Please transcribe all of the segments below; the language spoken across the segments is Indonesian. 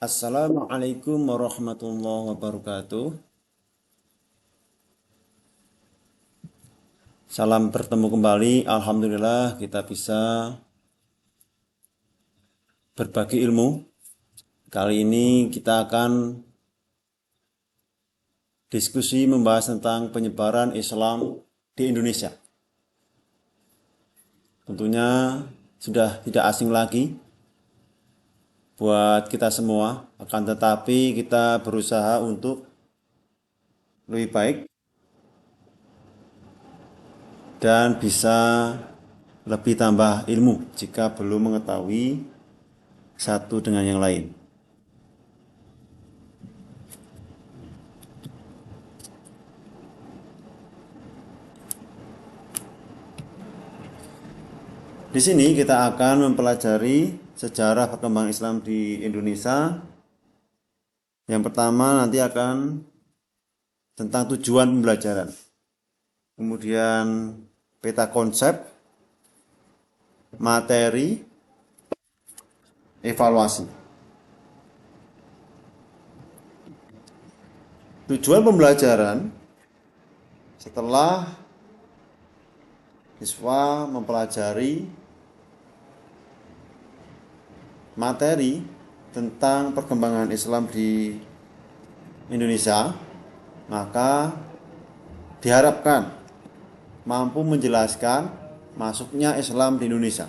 Assalamualaikum warahmatullahi wabarakatuh. Salam bertemu kembali. Alhamdulillah kita bisa berbagi ilmu. Kali ini kita akan diskusi membahas tentang penyebaran Islam di Indonesia. Tentunya sudah tidak asing lagi buat kita semua, akan tetapi kita berusaha untuk lebih baik dan bisa lebih tambah ilmu jika belum mengetahui satu dengan yang lain. Di sini kita akan mempelajari sejarah perkembangan Islam di Indonesia. Yang pertama nanti akan tentang tujuan pembelajaran. Kemudian peta konsep, materi, evaluasi. Tujuan pembelajaran setelah siswa mempelajari materi tentang perkembangan Islam di Indonesia, maka diharapkan mampu menjelaskan masuknya Islam di Indonesia.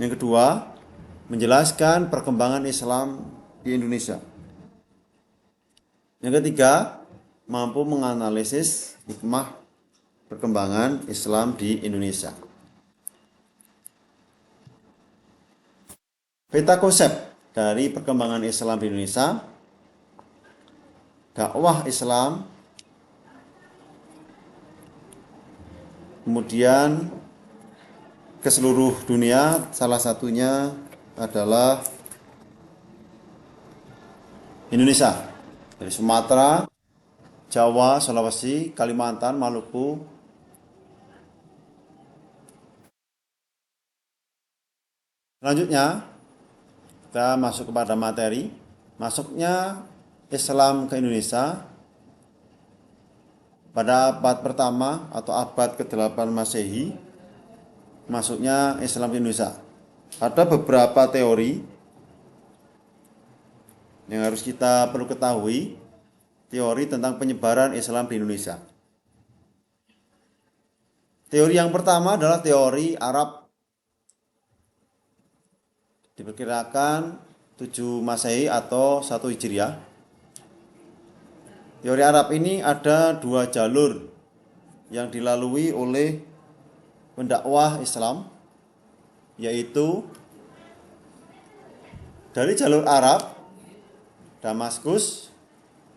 Yang kedua, menjelaskan perkembangan Islam di Indonesia. Yang ketiga, mampu menganalisis hikmah perkembangan Islam di Indonesia. Peta konsep dari perkembangan Islam di Indonesia, dakwah Islam, kemudian ke seluruh dunia, salah satunya adalah Indonesia, dari Sumatera, Jawa, Sulawesi, Kalimantan, Maluku. Selanjutnya kita masuk kepada materi. Masuknya Islam ke Indonesia pada abad pertama atau abad ke-8 Masehi. Masuknya Islam di Indonesia. Ada beberapa teori yang harus kita perlu ketahui, teori tentang penyebaran Islam di Indonesia. Teori yang pertama adalah teori Arab. Diperkirakan 7 Masehi atau 1 Hijriah. Teori Arab ini ada 2 jalur yang dilalui oleh pendakwah Islam, yaitu dari jalur Arab, Damaskus,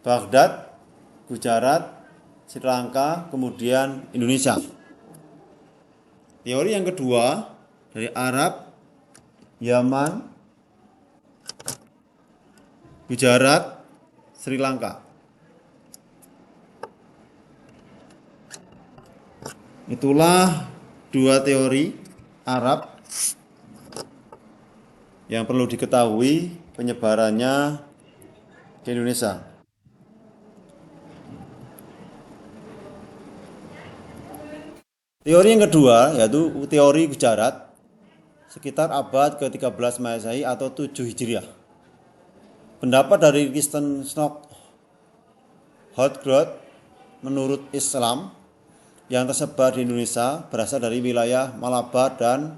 Baghdad, Gujarat, Sri Lanka, kemudian Indonesia. Teori yang kedua dari Arab, Yaman, Gujarat, Sri Lanka. Itulah 2 teori Arab yang perlu diketahui penyebarannya di Indonesia. Teori yang kedua yaitu teori Gujarat, sekitar abad ke-13 Masehi atau 7 Hijriah. Pendapat dari Kristen Snock Hotgrot menurut Islam yang tersebar di Indonesia berasal dari wilayah Malabar dan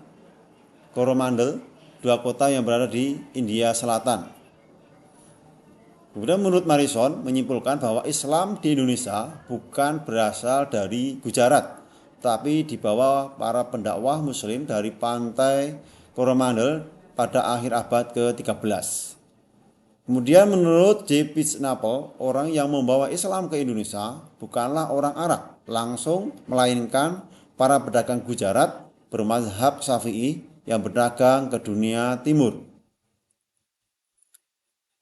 Coromandel, 2 kota yang berada di India Selatan. Kemudian menurut Morrison menyimpulkan bahwa Islam di Indonesia bukan berasal dari Gujarat, tapi dibawa para pendakwah muslim dari pantai Coromandel pada akhir abad ke-13. Kemudian menurut J. Pitznaple, orang yang membawa Islam ke Indonesia bukanlah orang Arab langsung, melainkan para pedagang Gujarat bermazhab Syafi'i yang berdagang ke dunia timur.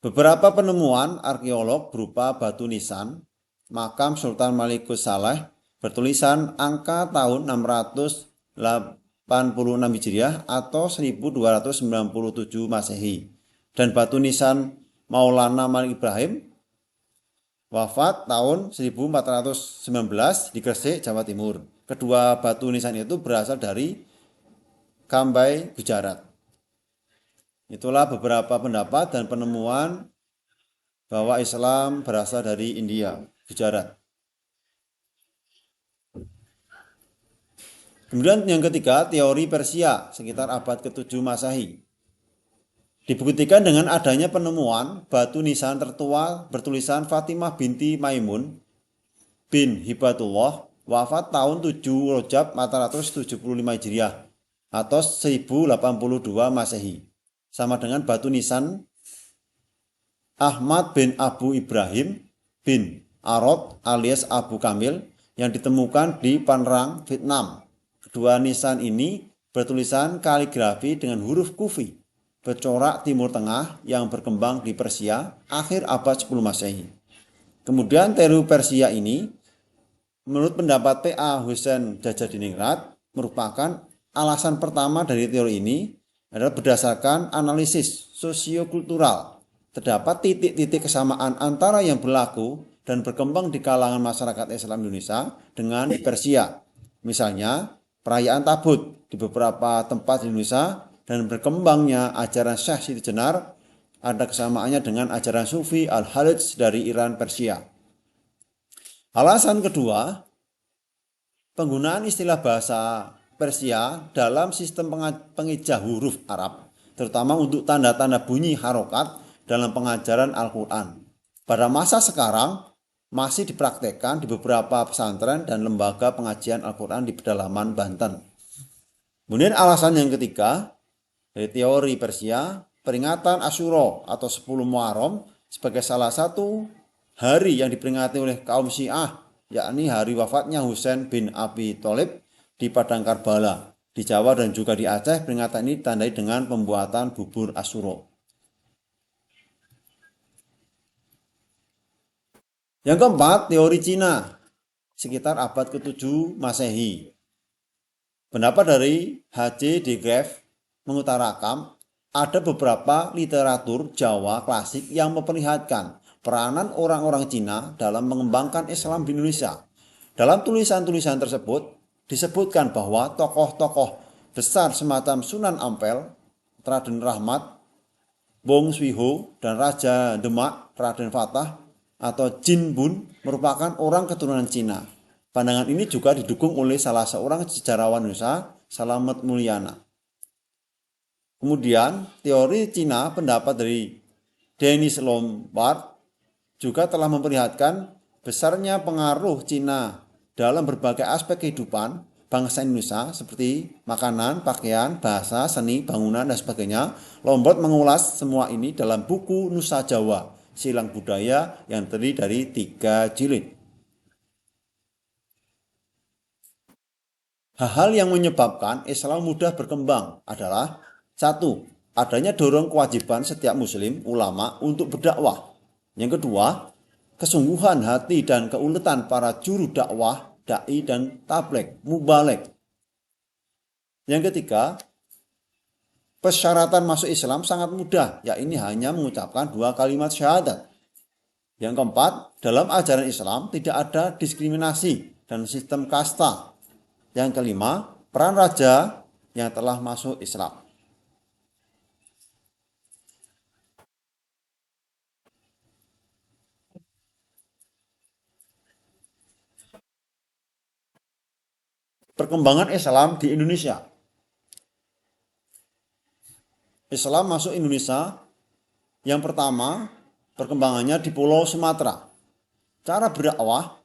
Beberapa penemuan arkeolog berupa batu nisan, makam Sultan Malikus Saleh bertulisan angka tahun 686 Hijriah atau 1297 Masehi dan batu nisan Maulana Malik Ibrahim, wafat tahun 1419 di Gresik, Jawa Timur. Kedua batu nisan itu berasal dari Kambai, Gujarat. Itulah beberapa pendapat dan penemuan bahwa Islam berasal dari India, Gujarat. Kemudian yang ketiga, teori Persia sekitar abad ke-7 Masehi. Dibuktikan dengan adanya penemuan batu nisan tertua bertulisan Fatimah binti Maimun bin Hibatullah, wafat tahun 7 Rajab 475 Hijriah atau 1082 Masehi. Sama dengan batu nisan Ahmad bin Abu Ibrahim bin Arad alias Abu Kamil yang ditemukan di Phan Vietnam. Kedua nisan ini bertulisan kaligrafi dengan huruf Kufi bercorak Timur Tengah yang berkembang di Persia akhir abad 10 Masehi. Kemudian teori Persia ini menurut pendapat P.A. Hussein Jajadiningrat merupakan alasan pertama dari teori ini adalah berdasarkan analisis sosiokultural. Terdapat titik-titik kesamaan antara yang berlaku dan berkembang di kalangan masyarakat Islam Indonesia dengan di Persia. Misalnya perayaan Tabut di beberapa tempat di Indonesia dan berkembangnya ajaran Syekh Siti Jenar ada kesamaannya dengan ajaran Sufi Al-Khalij dari Iran Persia. Alasan kedua, penggunaan istilah bahasa Persia dalam sistem pengejah huruf Arab, terutama untuk tanda-tanda bunyi harokat dalam pengajaran Al-Quran. Pada masa sekarang masih dipraktekkan di beberapa pesantren dan lembaga pengajian Al-Quran di pedalaman Banten. Kemudian alasan yang ketiga, dari teori Persia, peringatan Asyura atau 10 Muharram sebagai salah satu hari yang diperingati oleh kaum Syiah, yakni hari wafatnya Husain bin Abi Thalib di Padang Karbala. Di Jawa dan juga di Aceh, peringatan ini ditandai dengan pembuatan bubur Asyura. Yang keempat, teori Cina sekitar abad ke-7 Masehi. Pendapat dari H.C. de Graaf mengutarakan ada beberapa literatur Jawa klasik yang memperlihatkan peranan orang-orang Cina dalam mengembangkan Islam di Indonesia. Dalam tulisan-tulisan tersebut disebutkan bahwa tokoh-tokoh besar semacam Sunan Ampel, Raden Rahmat, Bong Swiho, dan Raja Demak, Raden Fatah atau Jin Bun merupakan orang keturunan Cina. Pandangan ini juga didukung oleh salah seorang sejarawan Indonesia, Salamet Mulyana. Kemudian teori Cina pendapat dari Denis Lombard juga telah memperlihatkan besarnya pengaruh Cina dalam berbagai aspek kehidupan bangsa Indonesia seperti makanan, pakaian, bahasa, seni, bangunan, dan sebagainya. Lombard mengulas semua ini dalam buku Nusa Jawa, Silang Budaya yang terdiri dari 3 jilid. Hal-hal yang menyebabkan Islam mudah berkembang adalah 1. Adanya dorong kewajiban setiap muslim, ulama untuk berdakwah. Yang kedua, kesungguhan hati dan keuletan para juru dakwah, dai dan tabligh, mubaligh. Yang ketiga, persyaratan masuk Islam sangat mudah, yakni hanya mengucapkan 2 kalimat syahadat. Yang keempat, dalam ajaran Islam tidak ada diskriminasi dan sistem kasta. Yang kelima, peran raja yang telah masuk Islam. Perkembangan Islam di Indonesia. Islam masuk Indonesia yang pertama perkembangannya di Pulau Sumatera. Cara berdakwah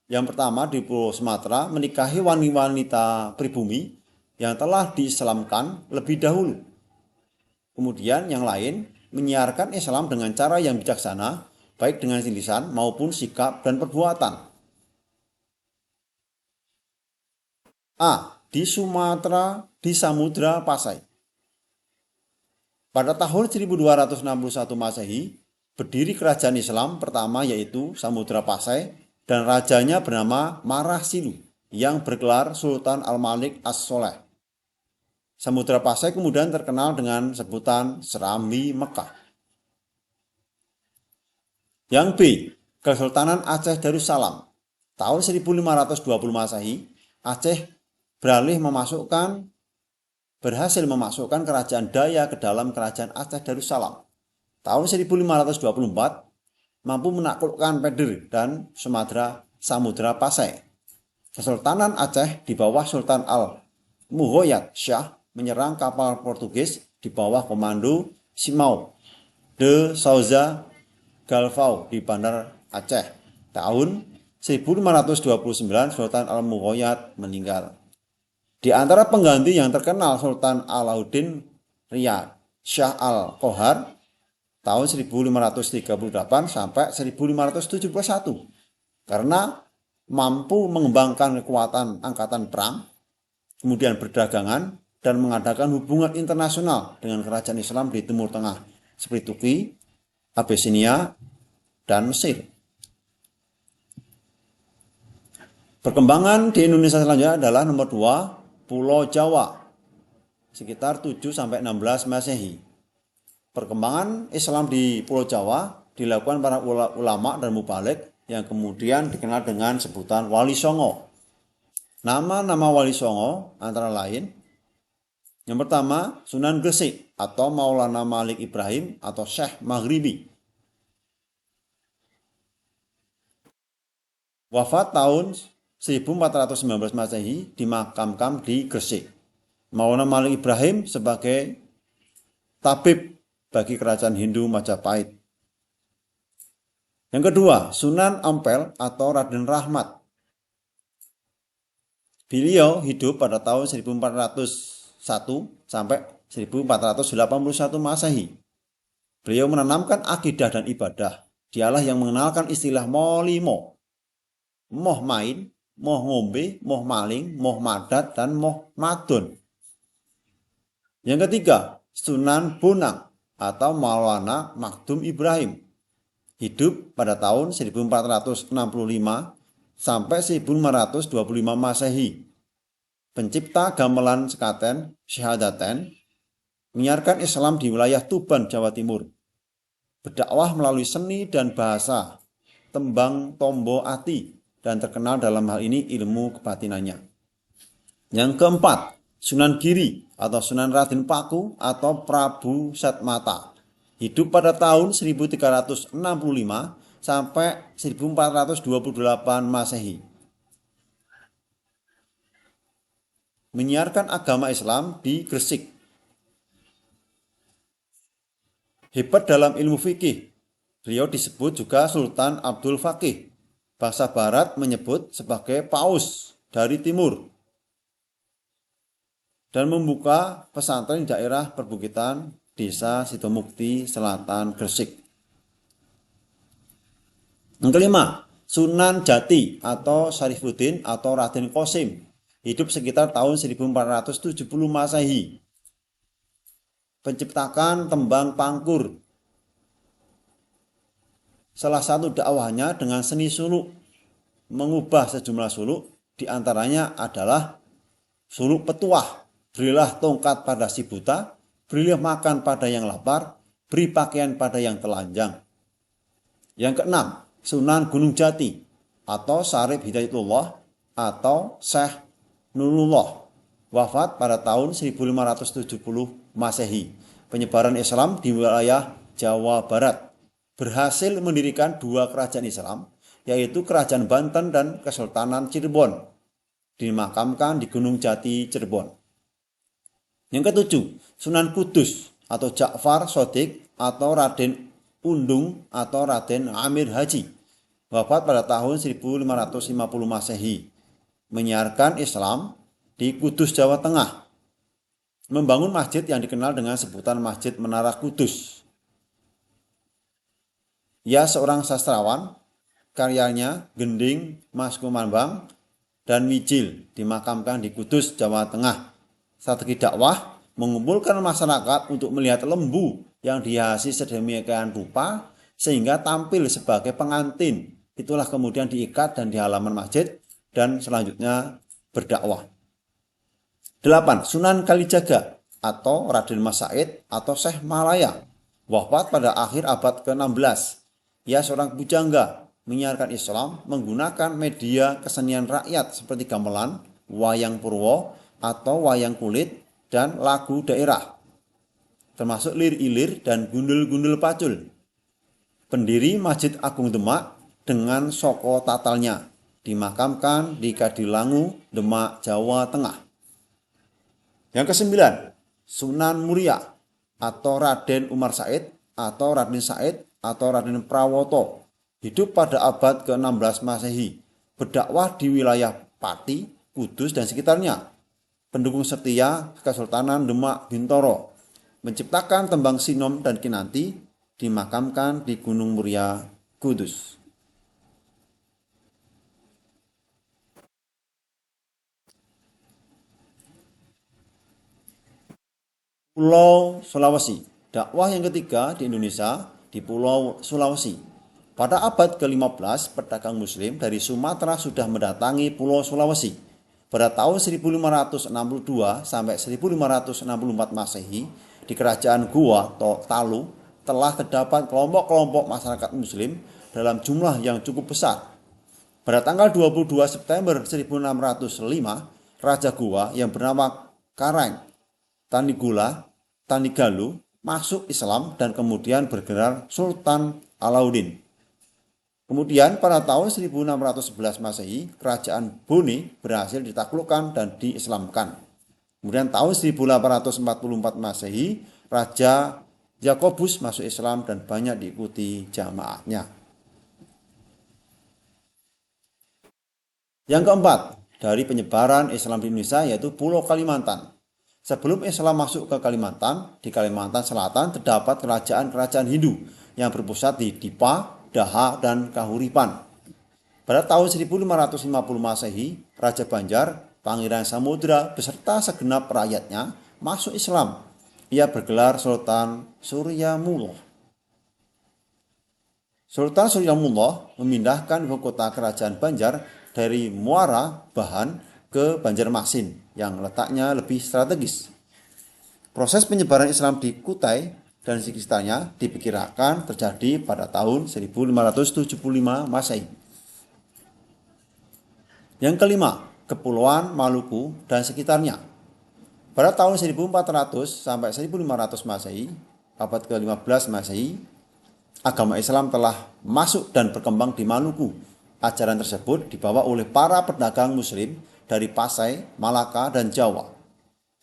yang pertama di Pulau Sumatera menikahi wanita pribumi yang telah diislamkan lebih dahulu. Kemudian yang lain menyiarkan Islam dengan cara yang bijaksana, baik dengan lisan maupun sikap dan perbuatan. A. Di Sumatera di Samudra Pasai. Pada tahun 1261 Masehi, berdiri kerajaan Islam pertama yaitu Samudra Pasai dan rajanya bernama Marah Silu yang bergelar Sultan Al-Malik As-Soleh. Samudra Pasai kemudian terkenal dengan sebutan Serambi Mekah. Yang B, Kesultanan Aceh Darussalam. Tahun 1520 Masehi, Aceh berhasil memasukkan kerajaan Daya ke dalam kerajaan Aceh Darussalam. Tahun 1524, mampu menaklukkan Peder dan Samudra Pasai. Kesultanan Aceh di bawah Sultan Al-Mughayat Shah menyerang kapal Portugis di bawah komando Simão de Souza Galvão di Bandar Aceh. Tahun 1529 Sultan Al-Mughayat meninggal. Di antara pengganti yang terkenal Sultan Alauddin Riyad Shah Al-Qohar tahun 1538 sampai 1571 karena mampu mengembangkan kekuatan angkatan perang, kemudian berdagangan dan mengadakan hubungan internasional dengan kerajaan Islam di Timur Tengah seperti Turki, Abyssinia, dan Mesir. Perkembangan di Indonesia selanjutnya adalah nomor 2, Pulau Jawa, sekitar 7-16 Masehi. Perkembangan Islam di Pulau Jawa dilakukan para ulama dan mubalik yang kemudian dikenal dengan sebutan Wali Songo. Nama-nama Wali Songo antara lain, yang pertama Sunan Gresik atau Maulana Malik Ibrahim atau Syekh Maghribi. Wafat tahun 1419 Masehi, dimakamkan di Gresik. Maulana Malik Ibrahim sebagai tabib bagi kerajaan Hindu Majapahit. Yang kedua, Sunan Ampel atau Raden Rahmat. Beliau hidup pada tahun 1401 sampai 1481 Masehi. Beliau menanamkan akidah dan ibadah. Dialah yang mengenalkan istilah molimo, moh main, moh ngombe, moh maling, moh madat, dan moh madon. Yang ketiga, Sunan Bonang atau Maulana Makdum Ibrahim. Hidup pada tahun 1465 sampai 1525 Masehi. Pencipta gamelan sekaten Syahadaten, menyiarkan Islam di wilayah Tuban, Jawa Timur. Berdakwah melalui seni dan bahasa, tembang tombo ati, dan terkenal dalam hal ini ilmu kebatinannya. Yang keempat, Sunan Giri atau Sunan Raden Paku atau Prabu Satmata. Hidup pada tahun 1365 sampai 1428 Masehi. Menyiarkan agama Islam di Gresik. Hebat dalam ilmu fikih. Beliau disebut juga Sultan Abdul Faqih. Bahasa Barat menyebut sebagai Paus dari Timur. Dan membuka pesantren di daerah perbukitan Desa Sidomukti, Selatan Gresik. Yang kelima, Sunan Jati atau Syarifuddin atau Raden Qasim. Hidup sekitar tahun 1470 Masehi. Penciptakan tembang pangkur. Salah satu dakwahnya dengan seni suluk, mengubah sejumlah suluk, diantaranya adalah suluk petuah, berilah tongkat pada si buta, berilah makan pada yang lapar, beri pakaian pada yang telanjang. Yang keenam, Sunan Gunung Jati atau Syarif Hidayatullah atau Syekh Nurullah. Wafat pada tahun 1570 Masehi. Penyebaran Islam di wilayah Jawa Barat. Berhasil mendirikan dua kerajaan Islam, yaitu Kerajaan Banten dan Kesultanan Cirebon. Dimakamkan di Gunung Jati, Cirebon. Yang ketujuh, Sunan Kudus atau Ja'far Shodiq atau Raden Undung atau Raden Amir Haji. Wafat pada tahun 1550 Masehi. Menyiarkan Islam di Kudus, Jawa Tengah. Membangun masjid yang dikenal dengan sebutan Masjid Menara Kudus. Ia seorang sastrawan, karyanya Gending, Mas Kumambang, dan Wijil dimakamkan di Kudus, Jawa Tengah. Strategi dakwah mengumpulkan masyarakat untuk melihat lembu yang dihiasi sedemikian rupa sehingga tampil sebagai pengantin. Itulah kemudian diikat dan di halaman masjid dan selanjutnya berdakwah. 8. Sunan Kalijaga atau Raden Mas Said atau Syekh Malaya. Wafat pada akhir abad ke-16. Ia seorang pujangga, menyiarkan Islam menggunakan media kesenian rakyat seperti gamelan, wayang purwo, atau wayang kulit, dan lagu daerah, termasuk lir-ilir dan gundul-gundul pacul. Pendiri Masjid Agung Demak dengan soko tatalnya, dimakamkan di Kadilangu, Demak, Jawa Tengah. Yang kesembilan, Sunan Muria atau Raden Umar Said atau Raden Said atau Raden Prawoto, hidup pada abad ke-16 Masehi, berdakwah di wilayah Pati, Kudus dan sekitarnya. Pendukung setia Kesultanan Demak Bintoro, menciptakan tembang Sinom dan Kinanti, dimakamkan di Gunung Muria, Kudus. Pulau Sulawesi. Dakwah yang ketiga di Indonesia di Pulau Sulawesi. Pada abad ke-15, pedagang muslim dari Sumatera sudah mendatangi Pulau Sulawesi. Pada tahun 1562 sampai 1564 Masehi, di kerajaan Goa atau Talu telah terdapat kelompok-kelompok masyarakat muslim dalam jumlah yang cukup besar. Pada tanggal 22 September 1605, Raja Goa yang bernama Karang Tanigalu masuk Islam dan kemudian bergelar Sultan Alauddin. Kemudian pada tahun 1611 Masehi, kerajaan Bone berhasil ditaklukkan dan diislamkan. Kemudian tahun 1844 Masehi, Raja Yakobus masuk Islam dan banyak diikuti jamaahnya. Yang keempat, dari penyebaran Islam di Indonesia yaitu Pulau Kalimantan. Sebelum Islam masuk ke Kalimantan, di Kalimantan Selatan terdapat kerajaan-kerajaan Hindu yang berpusat di Dipa, Daha, dan Kahuripan. Pada tahun 1550 Masehi, Raja Banjar, Pangeran Samudra beserta segenap rakyatnya masuk Islam. Ia bergelar Sultan Suryamullah. Sultan Suryamullah memindahkan ibu kota kerajaan Banjar dari Muara Bahan ke Banjarmasin yang letaknya lebih strategis. Proses penyebaran Islam di Kutai dan sekitarnya diperkirakan terjadi pada tahun 1575 Masehi. Yang kelima, Kepulauan Maluku dan sekitarnya. Pada tahun 1400 sampai 1500 Masehi, abad ke-15 Masehi, agama Islam telah masuk dan berkembang di Maluku. Ajaran tersebut dibawa oleh para pedagang muslim dari Pasai, Malaka, dan Jawa.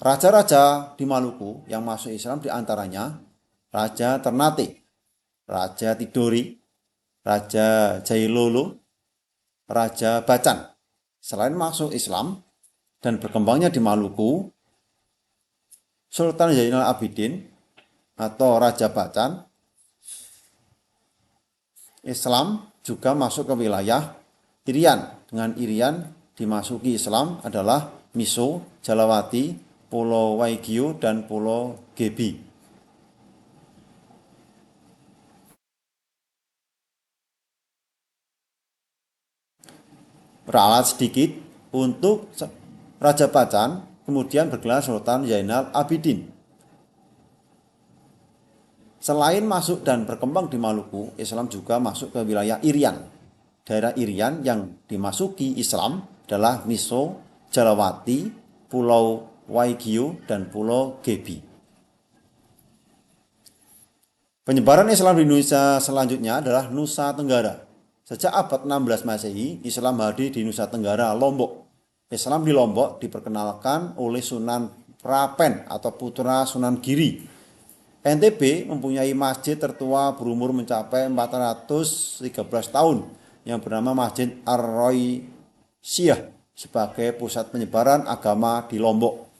Raja-raja di Maluku yang masuk Islam diantaranya Raja Ternate, Raja Tidore, Raja Jailolo, Raja Bacan. Selain masuk Islam dan berkembangnya di Maluku, Sultan Zainal Abidin atau Raja Bacan, Islam juga masuk ke wilayah Irian. Dengan Irian dimasuki Islam adalah Miso, Jalawati, Pulau Waigeo, dan Pulau Gebi. Ralat sedikit, untuk Raja Bacan kemudian bergelar Sultan Zainal Abidin. Selain masuk dan berkembang di Maluku, Islam juga masuk ke wilayah Irian. Daerah Irian yang dimasuki Islam adalah Miso, Jalawati, Pulau Waigeo, dan Pulau Gebi. Penyebaran Islam di Indonesia selanjutnya adalah Nusa Tenggara. Sejak abad 16 Masehi, Islam hadir di Nusa Tenggara, Lombok. Islam di Lombok diperkenalkan oleh Sunan Prapen atau putra Sunan Giri. NTB mempunyai masjid tertua berumur mencapai 413 tahun yang bernama Masjid Ar-Roysiyah sebagai pusat penyebaran agama di Lombok.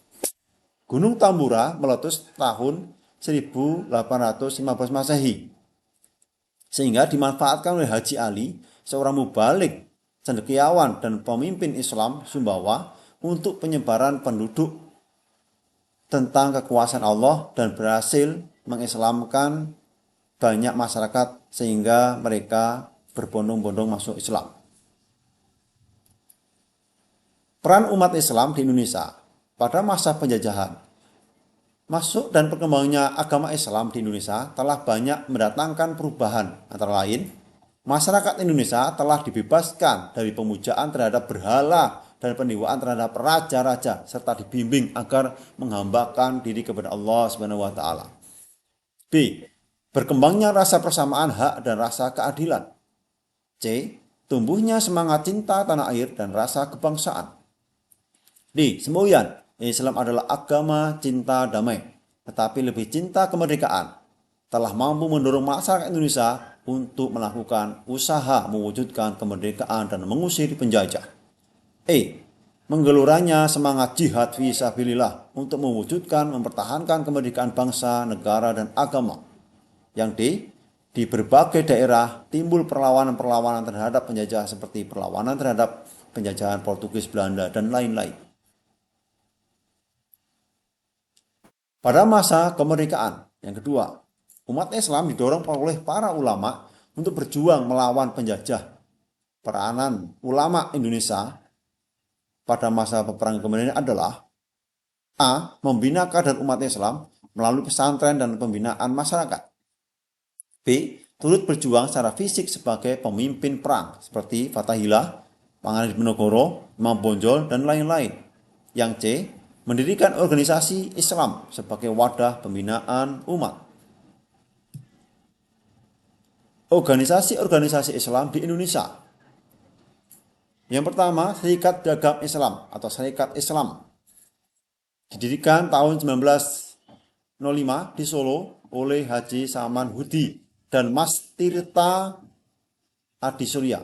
Gunung Tambora meletus tahun 1815 Masehi, sehingga dimanfaatkan oleh Haji Ali, seorang mubalik, cendekiawan, dan pemimpin Islam Sumbawa untuk penyebaran penduduk tentang kekuasaan Allah dan berhasil mengislamkan banyak masyarakat sehingga mereka berbondong-bondong masuk Islam. Peran umat Islam di Indonesia pada masa penjajahan. Masuk dan perkembangannya agama Islam di Indonesia telah banyak mendatangkan perubahan, antara lain masyarakat Indonesia telah dibebaskan dari pemujaan terhadap berhala dan pendewaan terhadap raja-raja serta dibimbing agar menghambakan diri kepada Allah Subhanahu wa taala. B. Berkembangnya rasa persamaan hak dan rasa keadilan. C. Tumbuhnya semangat cinta tanah air dan rasa kebangsaan. D. Semboyan, Islam adalah agama cinta damai, tetapi lebih cinta kemerdekaan. Telah mampu mendorong masyarakat Indonesia untuk melakukan usaha mewujudkan kemerdekaan dan mengusir penjajah. E. Menggeloranya semangat jihad fisabilillah untuk mewujudkan mempertahankan kemerdekaan bangsa, negara, dan agama. Yang D. Di berbagai daerah timbul perlawanan-perlawanan terhadap penjajah seperti perlawanan terhadap penjajahan Portugis, Belanda, dan lain-lain. Pada masa kemerdekaan yang kedua, umat Islam didorong oleh para ulama untuk berjuang melawan penjajah. Peranan ulama Indonesia pada masa peperangan kemerdekaan adalah A. Membina kader umat Islam melalui pesantren dan pembinaan masyarakat. B. Turut berjuang secara fisik sebagai pemimpin perang seperti Fatahillah, Pangeran Diponegoro, Imam Bonjol, dan lain-lain. Yang C. Mendirikan organisasi Islam sebagai wadah pembinaan umat. Organisasi-organisasi Islam di Indonesia. Yang pertama, Serikat Dagang Islam atau Serikat Islam. Didirikan tahun 1905 di Solo oleh Haji Saman Hudi dan Mas Tirta Adi Surya.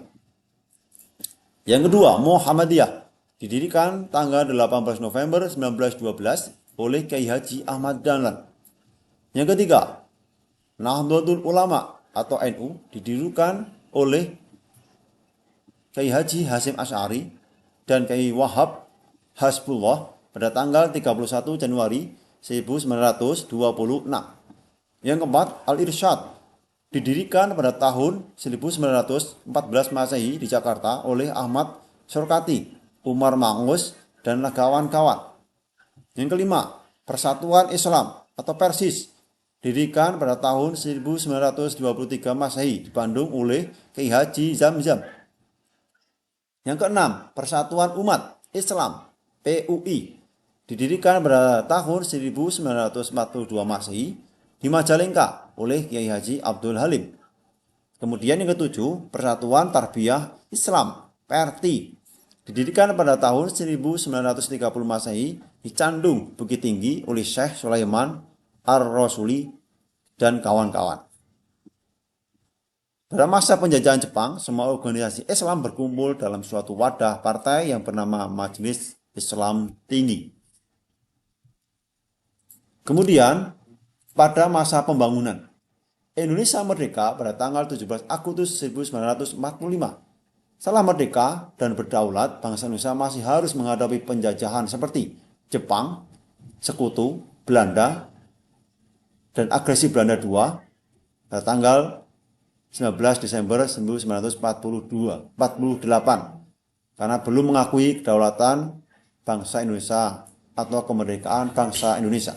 Yang kedua, Muhammadiyah. Didirikan tanggal 18 November 1912 oleh Kiai Haji Ahmad Dahlan. Yang ketiga, Nahdlatul Ulama atau NU didirikan oleh Kiai Haji Hasyim Asy'ari dan Kiai Wahab Hasbullah pada tanggal 31 Januari 1926. Yang keempat, Al-Irsyad didirikan pada tahun 1914 Masehi di Jakarta oleh Ahmad Surkati, Umar Mangus, dan kawan-kawan. Yang kelima, Persatuan Islam atau Persis didirikan pada tahun 1923 Masehi di Bandung oleh Kiai Haji Zamzam. Yang keenam, Persatuan Umat Islam PUI didirikan pada tahun 1942 Masehi di Majalengka oleh Kiai Haji Abdul Halim. Kemudian yang ketujuh, Persatuan Tarbiyah Islam PRT didirikan pada tahun 1930 Masehi di Candung, Bukit Tinggi oleh Syekh Sulaiman Ar-Rasuli dan kawan-kawan. Pada masa penjajahan Jepang, semua organisasi Islam berkumpul dalam suatu wadah partai yang bernama Majelis Islam Tinggi. Kemudian, pada masa pembangunan, Indonesia merdeka pada tanggal 17 Agustus 1945. Setelah merdeka dan berdaulat, bangsa Indonesia masih harus menghadapi penjajahan seperti Jepang, Sekutu, Belanda, dan agresi Belanda II pada tanggal 19 Desember 1948 karena belum mengakui kedaulatan bangsa Indonesia atau kemerdekaan bangsa Indonesia.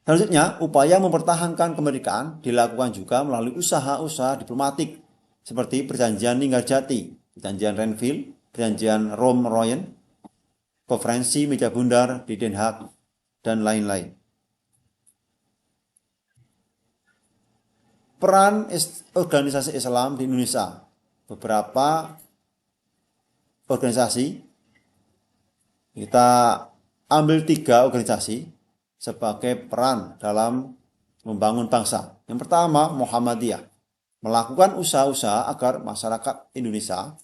Selanjutnya, upaya mempertahankan kemerdekaan dilakukan juga melalui usaha-usaha diplomatik seperti Perjanjian Linggarjati, Perjanjian Renville, Perjanjian Rome-Royen, Konferensi Meja Bundar di Den Haag, dan lain-lain. Peran organisasi Islam di Indonesia. Beberapa organisasi, kita ambil 3 organisasi sebagai peran dalam membangun bangsa. Yang pertama, Muhammadiyah. Melakukan usaha-usaha agar masyarakat Indonesia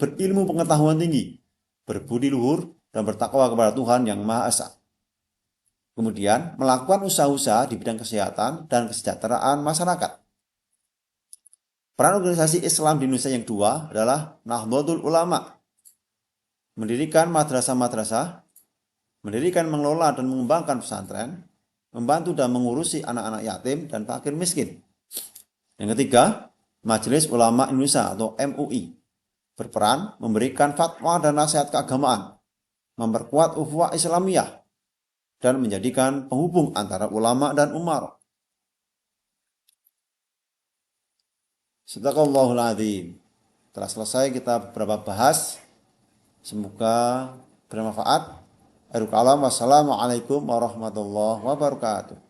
berilmu pengetahuan tinggi, berbudi luhur, dan bertakwa kepada Tuhan Yang Maha Esa. Kemudian, melakukan usaha-usaha di bidang kesehatan dan kesejahteraan masyarakat. Peran organisasi Islam di Indonesia yang kedua adalah Nahdlatul Ulama. Mendirikan madrasah-madrasah, mendirikan, mengelola, dan mengembangkan pesantren, membantu dan mengurusi anak-anak yatim dan fakir miskin. Yang ketiga, Majelis Ulama Indonesia atau MUI berperan memberikan fatwa dan nasihat keagamaan, memperkuat ukhuwah Islamiyah, dan menjadikan penghubung antara ulama dan umar. Sadaqallahul adzim. Telah selesai kita beberapa bahas. Semoga bermanfaat. Akhirul kalam. Wassalamualaikum warahmatullahi wabarakatuh.